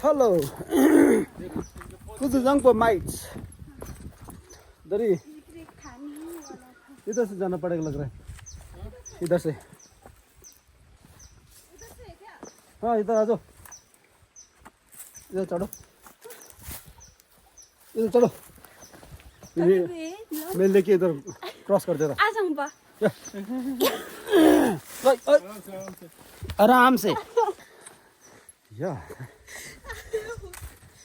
Hello. This is Uncle Mites. दरी इधर से जाना पड़ेगा लग रहा है इधर से हाँ इधर आ जाओ इधर चढ़ो मैं लेके इधर क्रॉस कर दे रहा आराम से Yeah,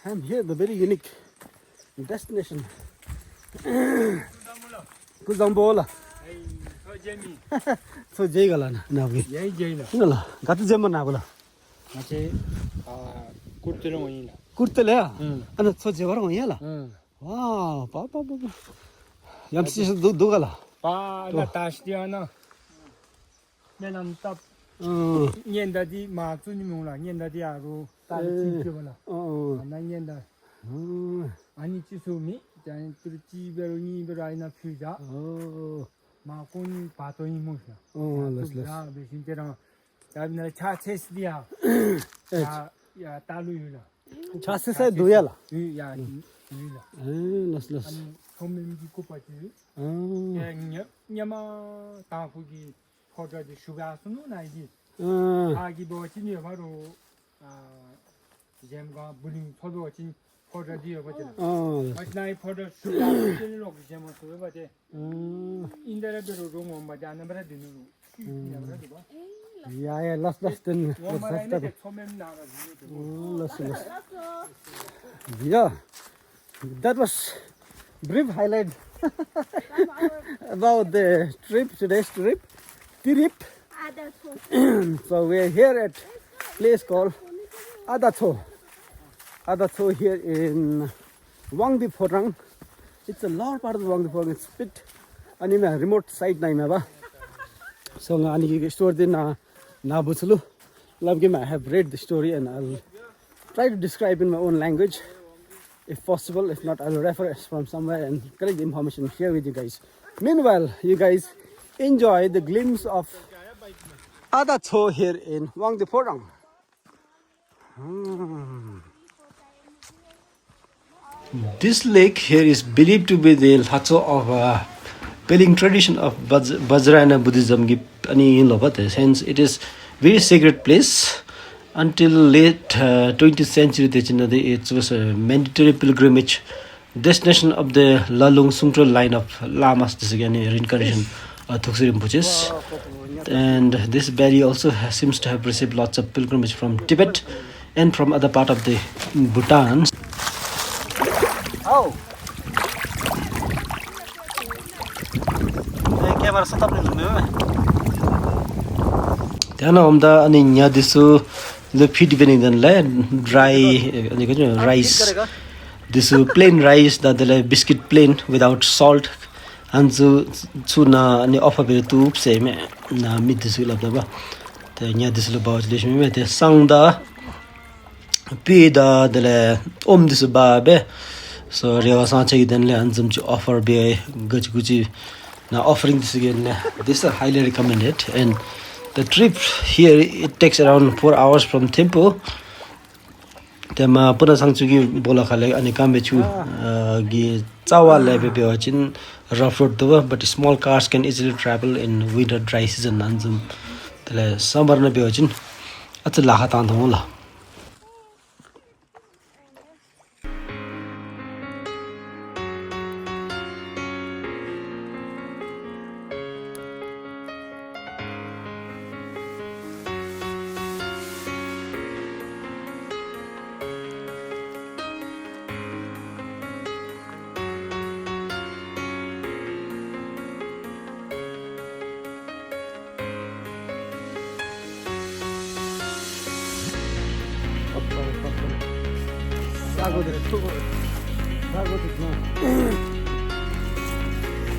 I'm here, the very unique destination. Kus dang bola. So jai gala na nabi. Yai jai la. Nala, gatu jemma na bola. Mache kurtele wani la. Kurtele ya? Ana so jai wara wani la. Wow, pa. Yam si do gala. Pa na tash dia na. Menam tap. Nhiên đã đi mà chú ni mong là nhiên đã đi à rồi ta đi chi chưa là na nhiên đã anh chỉ số mi chẳng từ chi về rồi ni về rồi na phi ra mà con ba tôi ni mong là về xin thế nào cái này cha chết đi à ya ta lui là cha chết sai đuôi à ya lui là less anh không nên đi cô phải chứ nhưng mà ta phụ gì họ ra đi sugar số này gì 아기 뭐 진이 바로 잼가 불린 포도 진 포도 뒤에 버티나 마치나이 포도 수가 진로 잼을 또 버티 인데레베로 롱 맞아 안 버려 되는 Yeah, last then. Yeah, that was brief highlight about the today's trip. So we are here at a place called Tsho here in Wangdiphodrang. It's a large part of Wangdiphodrang. It's a bit remote side na. So I story na buchulu. I have read the story and I'll try to describe in my own language if possible. If not, I'll refer from somewhere and collect the information here with you guys. Meanwhile, you guys enjoy the glimpse of Tsho here in Wangdiphodrang. This lake here is believed to be the Tsho of Peling tradition of Vajrayana Buddhism. Hence, it is very sacred place. Until late 20th century, it was a mandatory pilgrimage destination of the Lalung Sungtral line of lamas. This again reincarnation Thuksiri Rinpoches. And this valley also seems to have received lots of pilgrimage from Tibet and from other part of the Bhutan. Oh. The feed dry rice. This plain rice that the biscuit plain without salt. And so na ni offer be tu say me na mid this will ba the nya this will about this me the sang da pi da the this ba be so rewa sa che den le anjum chu offer be guji now offering this again. This is highly recommended, and the trip here it takes around 4 hours from Thimphu. Tema pura sangchugi bola khale ani kambe chu gi chawa lebe be wachin rough road though, but small cars can easily travel in winter dry season nanjum tele summer na be wachin atsa la khatan thola.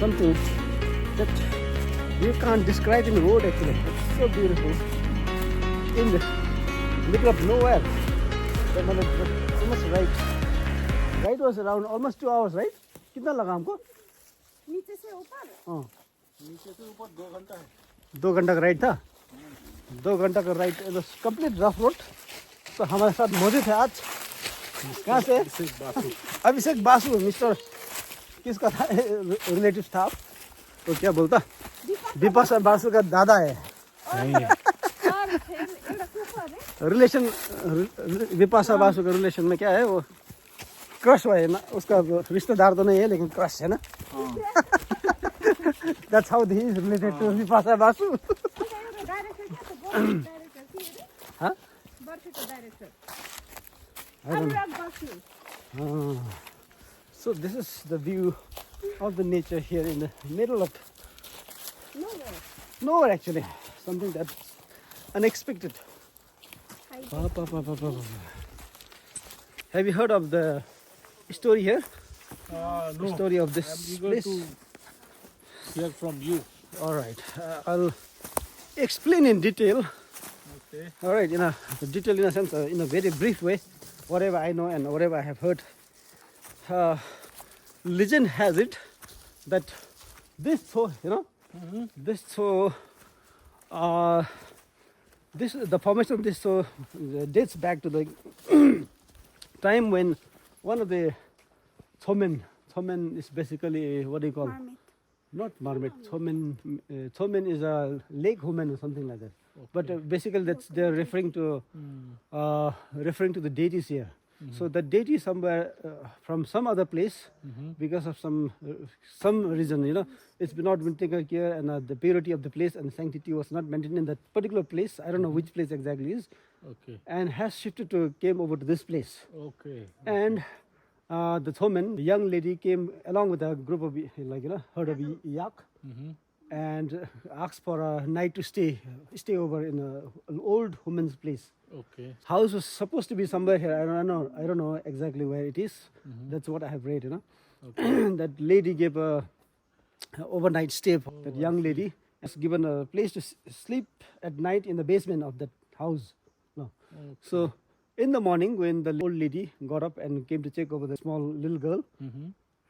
Something that you can't describe in the road actually. It's so beautiful. In the middle of nowhere. Almost right. Ride was around almost 2 hours, right? कितना लगा हमको? नीचे से ऊपर? हाँ. नीचे से ऊपर 2 घंटा है. 2 घंटा का राइड था? 2 घंटा का ride. It was complete rough road. तो हमारे साथ मौजूद है आज कहाँ से अभिषेक बासु मिस्टर किसका था रिलेटिव था तो क्या बोलता विपाशा बासु का दादा है और फिर एउटा कुकुर है रिलेशन विपाशा बासु का रिलेशन में क्या है वो क्रश है ना उसका रिश्तेदार तो नहीं है लेकिन क्रश है ना That's how he is related to Vipasha Basu अन्त एउटा डाइरेक्टर क्या त बर्फीको डाइरेक्टर के Huh? अरे बर्फीको director Anurag Basu So this is the view of the nature here in the middle of nowhere actually something that's unexpected. Have you heard of the story here? The No. story of this I'm eager place? to hear from you. All right, I'll explain in detail. Okay. All right, in a detail in a sense, in a very brief way, whatever I know and whatever I have heard. Legend has it that this Tsho, this Tsho, the formation of this Tsho dates back to the time when one of the Tshomen is basically what do you call? Marmot. Not marmot. Tshomen is a lake woman or something like that. But basically, they're referring to the deities here. So the deity somewhere from some other place, because of some reason, it's not been taken care, and the purity of the place and sanctity was not maintained in that particular place. I don't know which place exactly is, Okay. and has shifted came over to this place. Okay. And the Tshomen, the young lady, came along with a group of herd of yak, and asked for a night to stay over in an old woman's place. Okay. House was supposed to be somewhere here. I don't know exactly where it is. That's what I have read. That lady gave a overnight stay. That young lady was given a place to sleep at night in the basement of that house. No. So in the morning, when the old lady got up and came to check over the small little girl,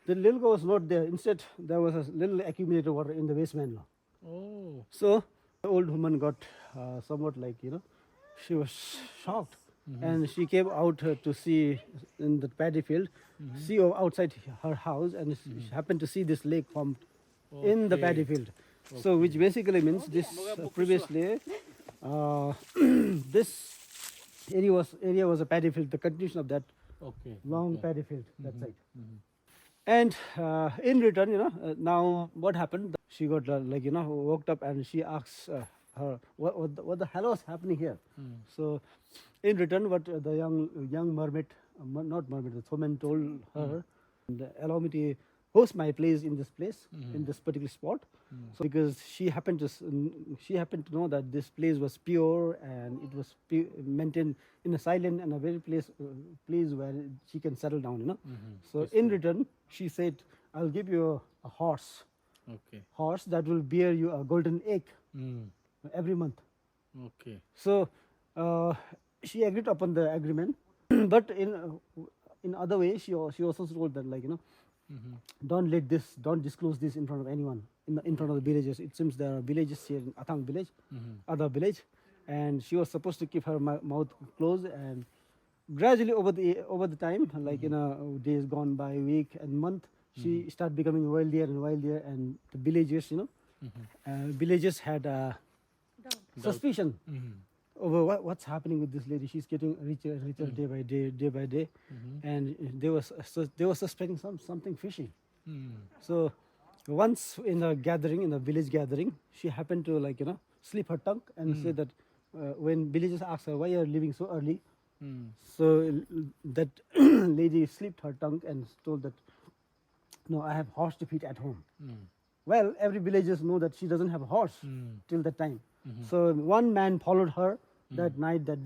the little girl was not there. Instead, there was a little accumulator water in the basement. Oh. So the old woman got somewhat she was shocked, and she came out to see in the paddy field, see outside her house, and she happened to see this lake formed in the paddy field. So which basically means this previously this area was a paddy field, the continuation of that Okay. long paddy field, that side. And in return, now what happened? She got woke up and she asks her what the hell was happening here. So in return, what the young mermaid, not mermaid, the Tshomen told her, allow me to host my place in this place, in this particular spot. So because she happened to know that this place was pure and it was maintained in a silent and a very place where she can settle down. So in return, she said, "I'll give you a horse Okay. that will bear you a golden egg every month." Okay. So she agreed upon the agreement, but in other way, she also told that don't disclose this in front of anyone, in front of the villagers. It seems there are villages here in Athang village, other village, and she was supposed to keep her mouth closed. And gradually over the time, days gone by, week and month, she started becoming wilder and wilder, and the villagers, villagers had suspicion over what's happening with this lady. She's getting richer day by day, and they were suspecting something fishy. So once in a village gathering, she happened to slip her tongue and say that when villagers asked her, "Why are you leaving so early?" So that lady slipped her tongue and told that, "No, I have horse to feed at home." Well, every villagers know that she doesn't have a horse till that time. So one man followed her that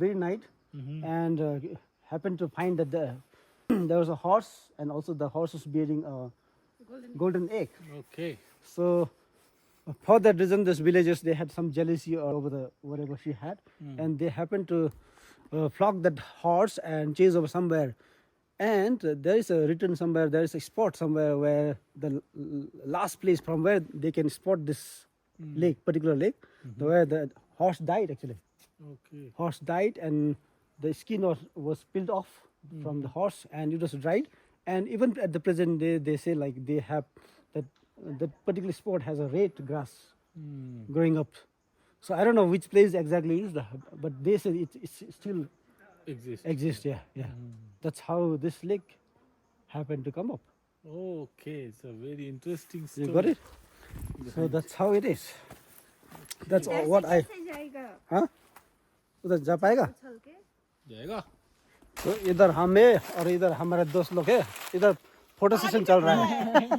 very night, and happened to find that there was a horse, and also the horse was bearing a golden egg. Okay. So for that reason, these villagers, they had some jealousy over the whatever she had, and they happened to flock that horse and chase over somewhere. And there is a spot somewhere where the last place from where they can spot this particular lake, where the horse died actually. Okay. Horse died, and the skin was peeled off from the horse and it was dried. And even at the present day, they say like they have that particular spot has a red grass growing up. So I don't know which place exactly is that, but they say it's still exists. Yeah. That's how this lake happened to come up. Okay, it's a very interesting story. You got it? So that's how it is. That's all what I. कैसे जाएगा हाँ? उधर जा पाएगा? चल के जाएगा तो इधर हम है और इधर हमारे दोस्त लोग है. इधर फोटो सेशन चल रहा है.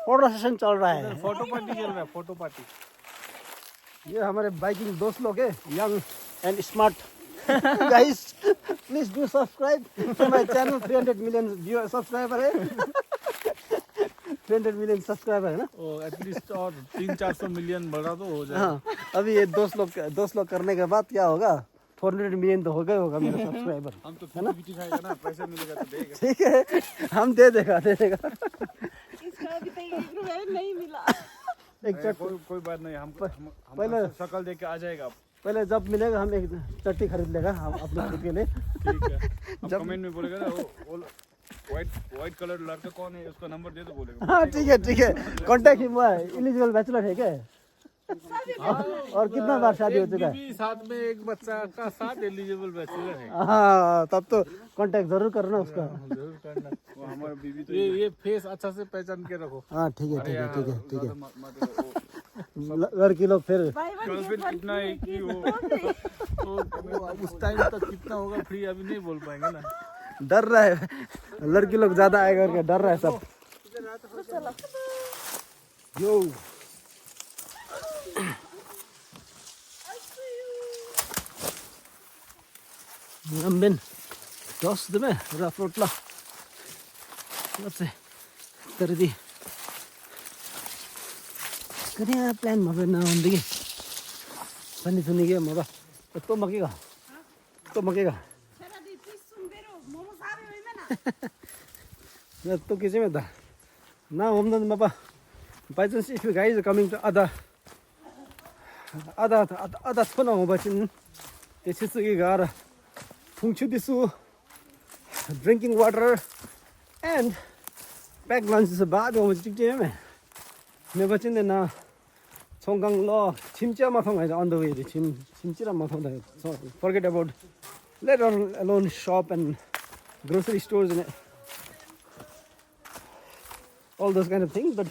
फोटो सेशन चल रहा है. फोटो पार्टी चल रहा है फोटो पार्टी ये हमारे बाइकिंग दोस्त लोग है, young and smart guys. Please do subscribe to my channel. 300 million viewer subscriber है. 300 मिलियन सब्सक्राइबर है ना. एटलीस्ट और 300-400 मिलियन बढ़ा तो हो जाए. हाँ, अभी ये दोस्त लोग करने के बाद क्या होगा, 400 मिलियन तो हो गए होगा मेरा सब्सक्राइबर. हम तो फिफ्टी खाएगा ना, पैसा मिलेगा तो देगा. ठीक है, हम दे देगा. इसका अभी तक 1 रुपया भी नहीं मिला एक चट कोई बात नहीं. हम पहले शक्ल देख के आ जाएगा. पहले जब मिलेगा हम एक चट्टी खरीद लेगा हम अपने खुद के लिए. ठीक है. अब कमेंट में बोलेगा ना वो व्हाइट कलर लड़का कौन है, उसका नंबर दे दो बोलेगा. हाँ ठीक है. Contact him. एलिजिबल बैचलर है क्या? और कितना बार शादी हो चुका है? साथ में एक बच्चा का साथ एलिजिबल बैचलर है. हाँ, तब तो कांटेक्ट जरूर करना उसका. जरूर करना. वो हमारा बीवी तो ये फेस अच्छा से पहचान के रखो. हाँ ठीक है. लड़की लोग फिर गर्लफ्रेंड कितना है कि वो उस टाइम तक कितना होगा फ्री अभी नहीं बोल पाएंगे ना. डर रहा है लड़की लोग ज्यादा आएगा करके डर रहा है सब. यो ngambil dos deme raport lah. Let's see. Terdi. Kaya plan mabe na undi. Pani suni ke maba. To magega. छरा दी प्लीज सुन बेरो मोमो सारे होई में ना Na to kisi me da. Now omdan maba. By chance if you guys are coming to other thona hoba chin. This is the Phungchudisu, drinking water, and pack lunch is a bad one. Never seen the na Songgang law, Chimcha Matong on the way, the Chimchira Matong. So forget about, let alone shop and grocery stores and all those kind of things, but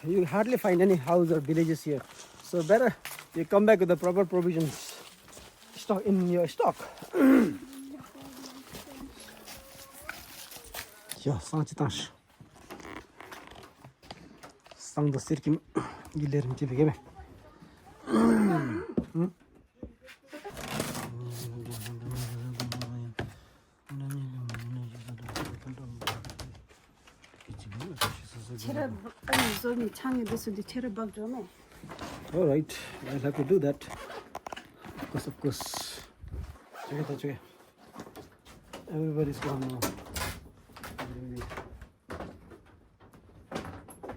you hardly find any house or villages here. So better you come back with the proper provisions. Stock in your stock. Ja, sançtaş. Sang da sirkim gilerim tipi gibi. छरा जोनी छांगे देसुदी छरा बग जोमे All right, I'll have to do that. Of course. Check it. Everybody's gone now.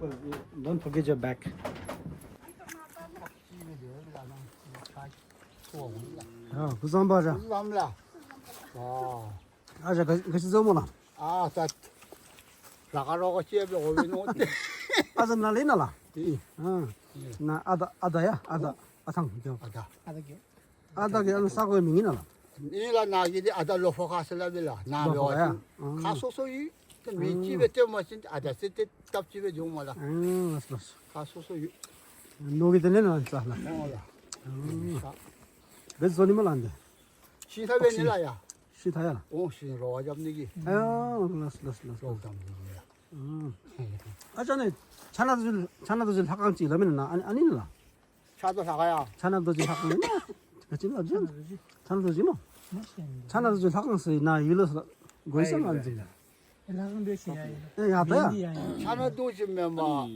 Well, don't forget your bag. 야, 구성 봐자. 감사합니다. 와, 아자, 같이 좀 아, 자, 나가라고 시합에 오면 어때? 아자 날리나라. 나 아다야. 아상. 아다. 아다게 안 싸고 명이나라. 이라 나기디 아달로 포카슬라빌라. 나베와. 가소소이 미집에 때 마신 아다세 때 답집에 좀 말라. 맞어. 가소소이. 노기 되는 안 싸라. 뭐라. 몇 손이면 안 돼. 시사베 니라야. 시타야. 오, 시로 잡니기. 라스. 로담니기야. 아전에 차나도질 학강지 이러면 아니나. 차도 사가야. 차나도질 학강이 그치 맞지? 차나도지 뭐. 차나도질 학강서 나 일러서 고이상 안지. 일하는 데시야 야다야. 차나도 지면 뭐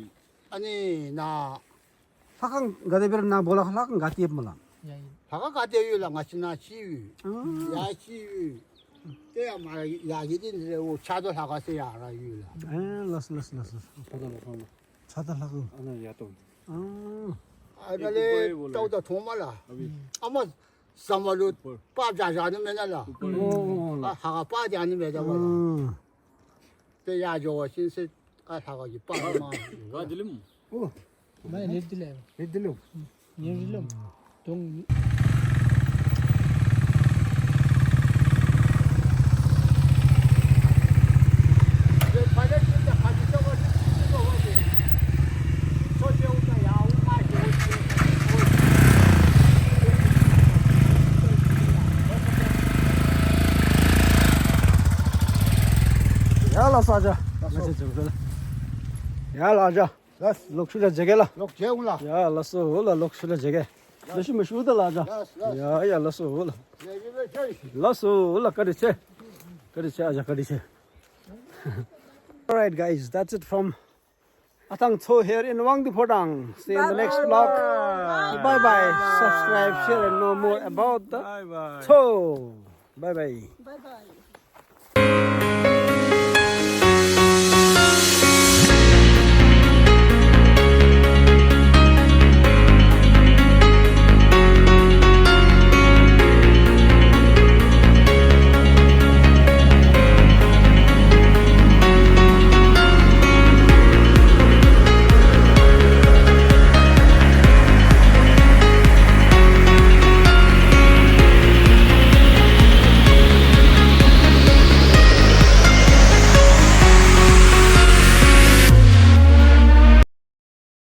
아니 나 학강 가대별 나 몰라 학강 가티에 몰라. 바가 가대유랑 같이 나 시위. 야 시위. 때야 말 야기딘데 차도 사가서 야라 유라. 라스. 차다 학강. 아나 야동. 아달에 또다 도말라. 아마 什么路八家家都没那了，还个八家都没得我。这亚洲我现在还个一八嘛。 मैं ले दिले ये दिलो तुम Ya la sa ja. Ya la ja. Lok shu la jege la. 落结婚了， Ya la so la lok shu la jege. La shu me shu da la ja. Ya ya la so la. 也就在这里。 La so la kadi che. Kadi che aja kadi che. Alright guys, that's it from Athang Tsho here in Wangdiphodrang. See you in the next vlog. Bye bye. Subscribe, share and know more about the Bye bye. Tsho. Bye bye. Bye bye.